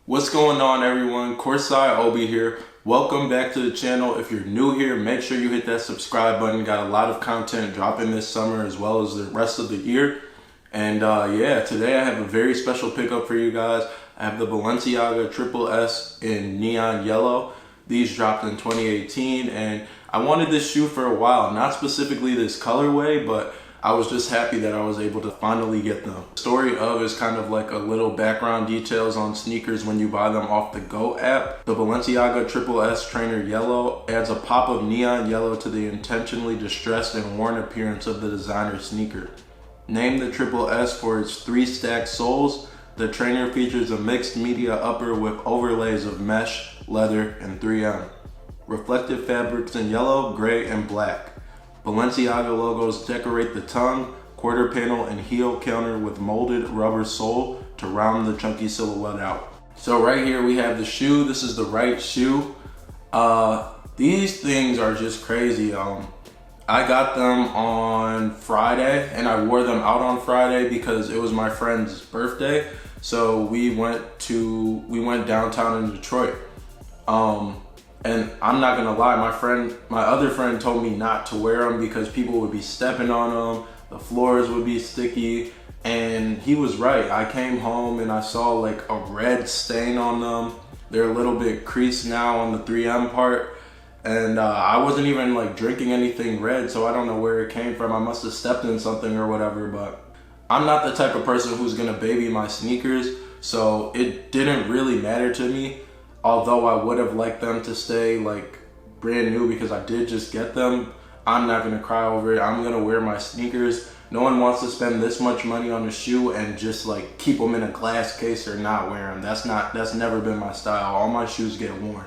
What's going on, everyone? Courtsideobi here. Welcome back to the channel. If you're new here, make sure you hit that subscribe button. Got a lot of content dropping this summer as well as the rest of the year. And yeah, today I have a very special pickup for you guys. I have the Balenciaga Triple S in neon yellow. These dropped in 2018 and I wanted this shoe for a while, not specifically this colorway, but I was just happy that I was able to finally get them. The story of is kind of like a little background details on sneakers when you buy them off the Go app. The Balenciaga Triple S Trainer Yellow adds a pop of neon yellow to the intentionally distressed and worn appearance of the designer sneaker. Named the Triple S for its 3 stacked soles, the trainer features a mixed media upper with overlays of mesh, leather, and 3M. Reflective fabrics in yellow, gray, and black. Balenciaga logos decorate the tongue, quarter panel, and heel counter with molded rubber sole to round the chunky silhouette out. So right here we have the shoe. This is the right shoe. These things are just crazy. I got them on Friday and I wore them out on Friday because it was my friend's birthday. So we went downtown in Detroit. And I'm not gonna lie, my other friend told me not to wear them because people would be stepping on them, the floors would be sticky, and he was right. I came home and I saw like a red stain on them. They're a little bit creased now on the 3M part, and I wasn't even like drinking anything red, so I don't know where it came from. I must have stepped in something or whatever, but I'm not the type of person who's gonna baby my sneakers, so it didn't really matter to me. Although I would have liked them to stay like brand new because I did just get them, I'm not gonna cry over it. I'm gonna wear my sneakers. No one wants to spend this much money on a shoe and just like keep them in a glass case or not wear them. That's never been my style. All my shoes get worn.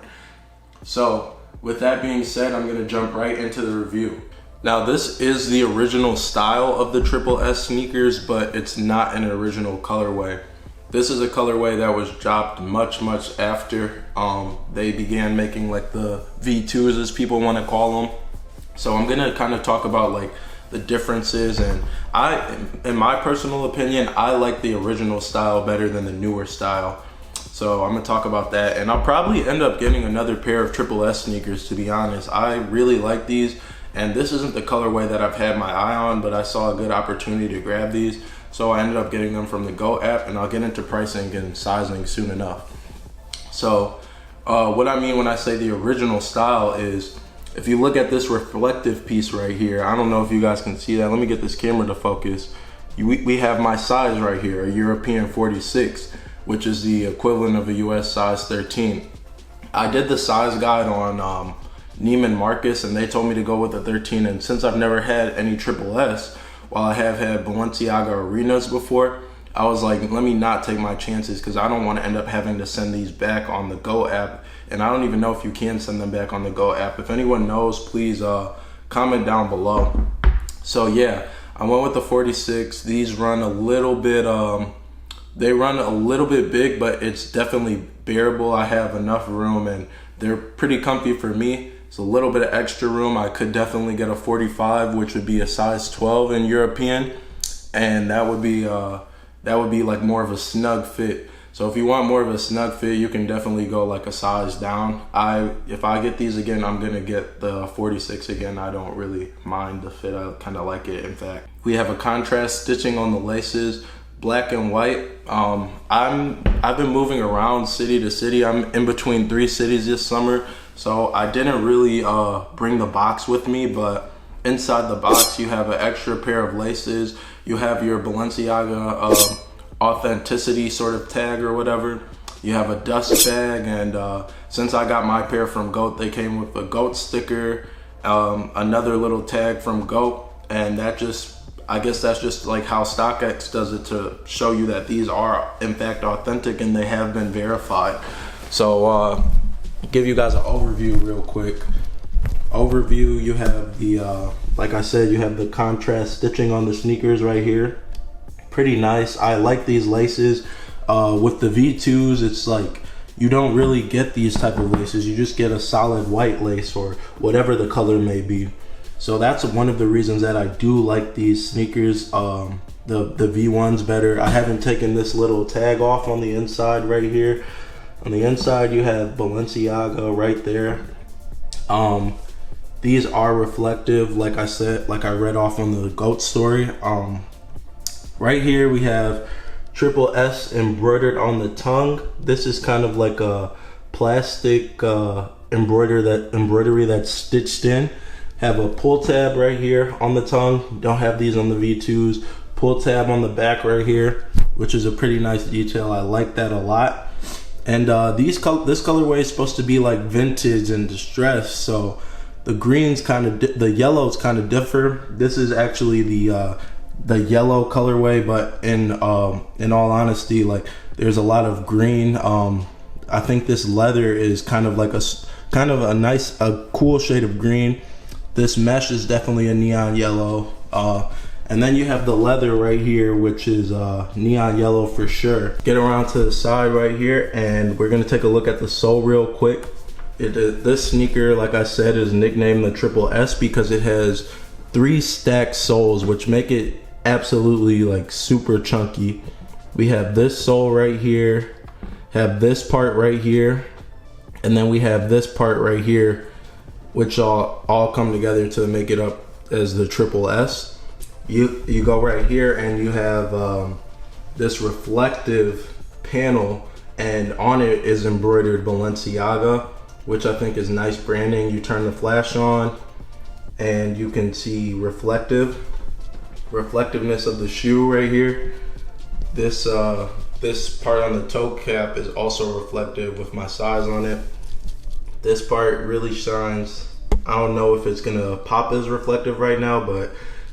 So with that being said, I'm gonna jump right into the review. Now this is the original style of the Triple S sneakers, but it's not an original colorway. This is a colorway that was dropped much after they began making like the V2s, as people want to call them. So I'm gonna kind of talk about like the differences, and in my personal opinion, I like the original style better than the newer style. So I'm gonna talk about that, and I'll probably end up getting another pair of Triple S sneakers, to be honest. I really like these, and this isn't the colorway that I've had my eye on, but I saw a good opportunity to grab these. So I ended up getting them from the Go app, and I'll get into pricing and sizing soon enough. So what I mean when I say the original style is, if you look at this reflective piece right here, I don't know if you guys can see that. Let me get this camera to focus. We have my size right here, a European 46, which is the equivalent of a US size 13. I did the size guide on Neiman Marcus, and they told me to go with the 13, and since I've never had any Triple S, while I have had Balenciaga Arenas before, I was like, let me not take my chances because I don't want to end up having to send these back on the Go app. And I don't even know if you can send them back on the Go app. If anyone knows, please comment down below. So yeah, I went with the 46. These run a little bit, they run a little bit big, but it's definitely bearable. I have enough room and they're pretty comfy for me. It's a little bit of extra room. I could definitely get a 45, which would be a size 12 in European, and that would be like more of a snug fit. So if you want more of a snug fit, you can definitely go like a size down. If I get these again, I'm gonna get the 46 again. I don't really mind the fit. I kind of like it. In fact, we have a contrast stitching on the laces, black and white. I've been moving around city to city. I'm in between 3 cities this summer. So I didn't really bring the box with me, but inside the box you have an extra pair of laces. You have your Balenciaga authenticity sort of tag or whatever. You have a dust bag, and since I got my pair from GOAT, they came with a GOAT sticker, another little tag from GOAT, and I guess that's just like how StockX does it to show you that these are in fact authentic and they have been verified. So give you guys an overview real quick. Overview, you have the like I said, you have the contrast stitching on the sneakers right here. Pretty nice. I like these laces. With the V2s, it's like you don't really get these type of laces. You just get a solid white lace or whatever the color may be. So that's one of the reasons that I do like these sneakers, the V1s better. I haven't taken this little tag off on the inside right here. On the inside, you have Balenciaga right there. These are reflective, like I said, like I read off on the GOAT story. Right here we have triple S embroidered on the tongue. This is kind of like a plastic embroidery that's stitched in. Have a pull tab right here on the tongue. Don't have these on the V2s. Pull tab on the back right here, which is a pretty nice detail. I like that a lot. And this colorway is supposed to be like vintage and distressed, so the greens the yellows kind of differ. This is actually the yellow colorway, but in all honesty, like there's a lot of green. I think this leather is kind of a cool shade of green. This mesh is definitely a neon yellow. And then you have the leather right here, which is neon yellow for sure. Get around to the side right here, and we're gonna take a look at the sole real quick. This sneaker, like I said, is nicknamed the Triple S because it has 3 stacked soles, which make it absolutely like super chunky. We have this sole right here, have this part right here, and then we have this part right here, which all come together to make it up as the Triple S. You go right here and you have this reflective panel, and on it is embroidered Balenciaga, which I think is nice branding. You turn the flash on and you can see reflectiveness of the shoe right here. This part on the toe cap is also reflective with my size on it. This part really shines. I don't know if it's gonna pop as reflective right now, but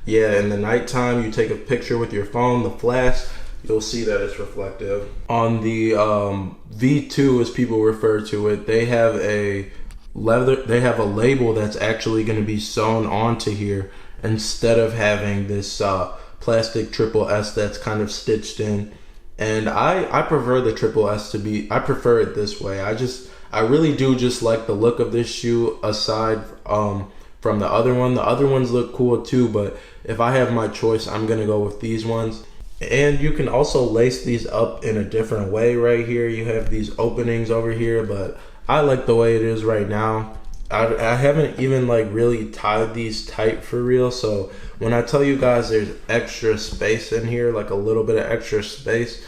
yeah, in the nighttime, you take a picture with your phone, the flash, you'll see that it's reflective. On the V2, as people refer to it, they have a label that's actually going to be sewn onto here instead of having this plastic Triple S that's kind of stitched in. And I prefer the Triple S I prefer it this way. I really do just like the look of this shoe aside from the other one. The other ones look cool too, but if I have my choice, I'm gonna go with these ones. And you can also lace these up in a different way right here. You have these openings over here, but I like the way it is right now. I haven't even like really tied these tight for real, so when I tell you guys there's extra space in here, like a little bit of extra space,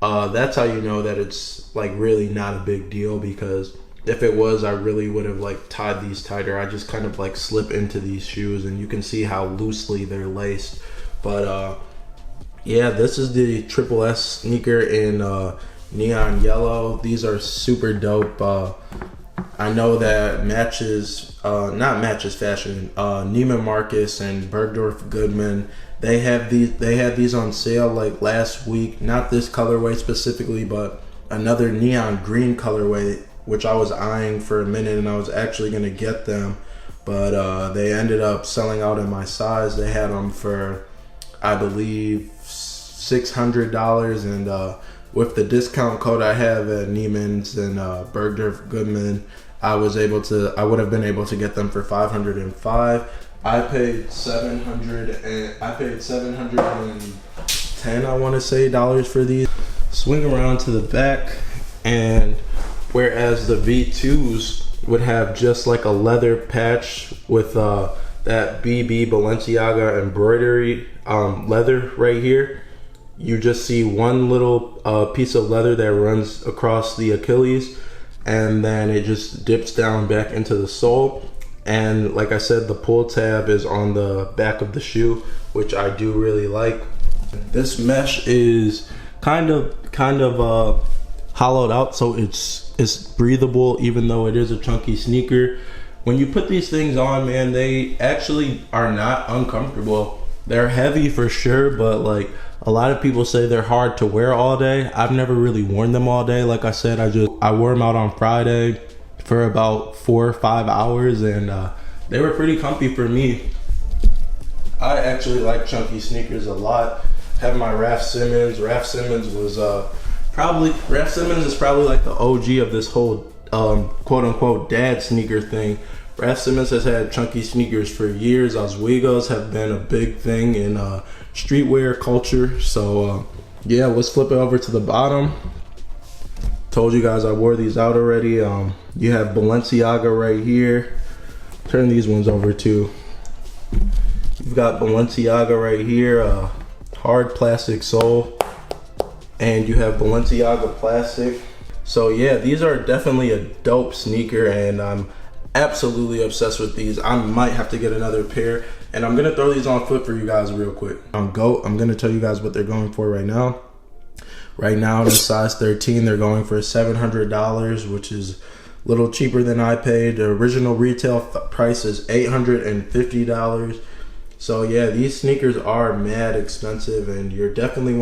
that's how you know that it's like really not a big deal, because if it was, I really would have like tied these tighter. I just kind of like slip into these shoes and you can see how loosely they're laced. But yeah, this is the Triple S sneaker in neon yellow. These are super dope. I know that not Matches Fashion, Neiman Marcus and Bergdorf Goodman, they had these on sale like last week. Not this colorway specifically, but another neon green colorway, which I was eyeing for a minute, and I was actually gonna get them, but they ended up selling out in my size. They had them for, I believe, $600, and with the discount code I have at Neiman's and Bergdorf Goodman, I would have been able to get them for $505. I paid $710, I want to say, dollars for these. Swing around to the back, and whereas the V2s would have just like a leather patch with that BB Balenciaga embroidery leather right here, you just see one little piece of leather that runs across the Achilles, and then it just dips down back into the sole. And like I said, the pull tab is on the back of the shoe, which I do really like. This mesh is kind of hollowed out, so it's breathable, even though it is a chunky sneaker. When you put these things on, man, they actually are not uncomfortable. They're heavy for sure, but like a lot of people say they're hard to wear all day. I've never really worn them all day. Like I said, I wore them out on Friday for about 4 or 5 hours, and they were pretty comfy for me. I actually like chunky sneakers a lot. Have my Raf Simons. Raf Simons is probably like the OG of this whole quote unquote dad sneaker thing. Raf Simons has had chunky sneakers for years. Oswego's have been a big thing in streetwear culture. So yeah, let's flip it over to the bottom. Told you guys I wore these out already. You have Balenciaga right here. Turn these ones over too. You've got Balenciaga right here, hard plastic sole, and you have Balenciaga plastic. So yeah, these are definitely a dope sneaker, and I'm absolutely obsessed with these. I might have to get another pair, and I'm gonna throw these on foot for you guys real quick. On GOAT, I'm gonna tell you guys what they're going for right now. Right now, in the size 13, they're going for $700, which is a little cheaper than I paid. The original retail price is $850. So yeah, these sneakers are mad expensive, and you're definitely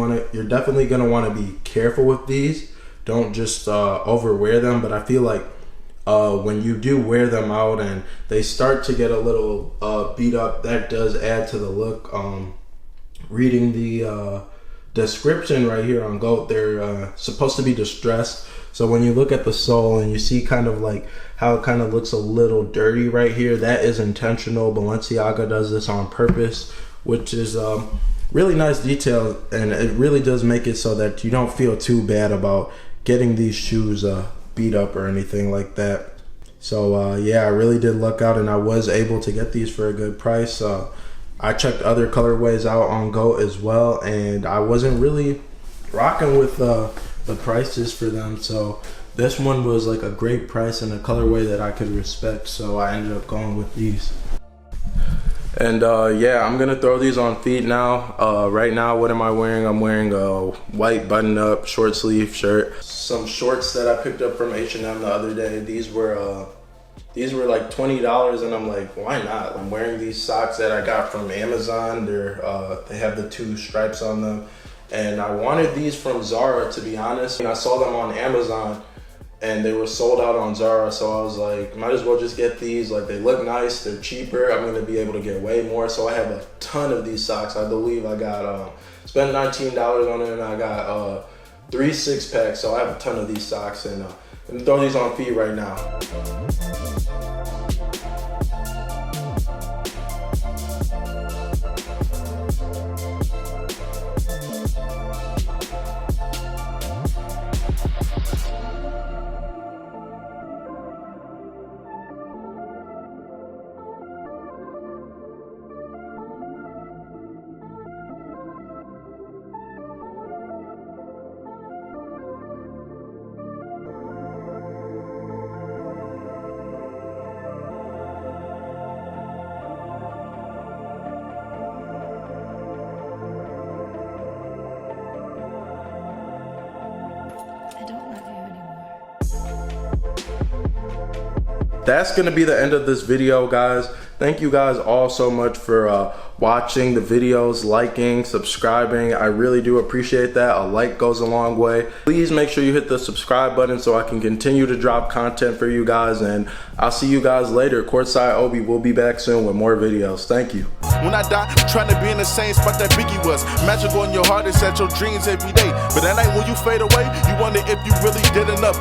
gonna want to be careful with these. Don't just overwear them. But I feel like when you do wear them out and they start to get a little beat up, that does add to the look. Reading the description right here on GOAT, they're supposed to be distressed. So when you look at the sole and you see kind of like how it kind of looks a little dirty right here, that is intentional. Balenciaga does this on purpose, which is really nice detail, and it really does make it so that you don't feel too bad about getting these shoes beat up or anything like that. So yeah, I really did luck out, and I was able to get these for a good price. I checked other colorways out on GOAT as well, and I wasn't really rocking with the prices for them. So this one was like a great price and a colorway that I could respect. So I ended up going with these. And yeah, I'm gonna throw these on feet now. Right now, what am I wearing? I'm wearing a white button-up short sleeve shirt. Some shorts that I picked up from H&M the other day. These were like $20, and I'm like, why not? I'm wearing these socks that I got from Amazon. They have the 2 stripes on them, and I wanted these from Zara, to be honest. And I saw them on Amazon, and they were sold out on Zara, so I was like, might as well just get these. Like, they look nice, they're cheaper, I'm gonna be able to get way more. So I have a ton of these socks. I believe I got spent $19 on it, and I got 3 6-packs. So I have a ton of these socks, and I'm gonna throw these on feet right now. That's gonna be the end of this video, guys. Thank you guys all so much for watching the videos, liking, subscribing. I really do appreciate that. A like goes a long way. Please make sure you hit the subscribe button so I can continue to drop content for you guys, and I'll see you guys later. Courtside Obi will be back soon with more videos. Thank you. When I die, I'm trying to be in the same spot that Biggie was. Magical in your heart, it's at your dreams every day. But that night when you fade away, you wonder if you really did enough.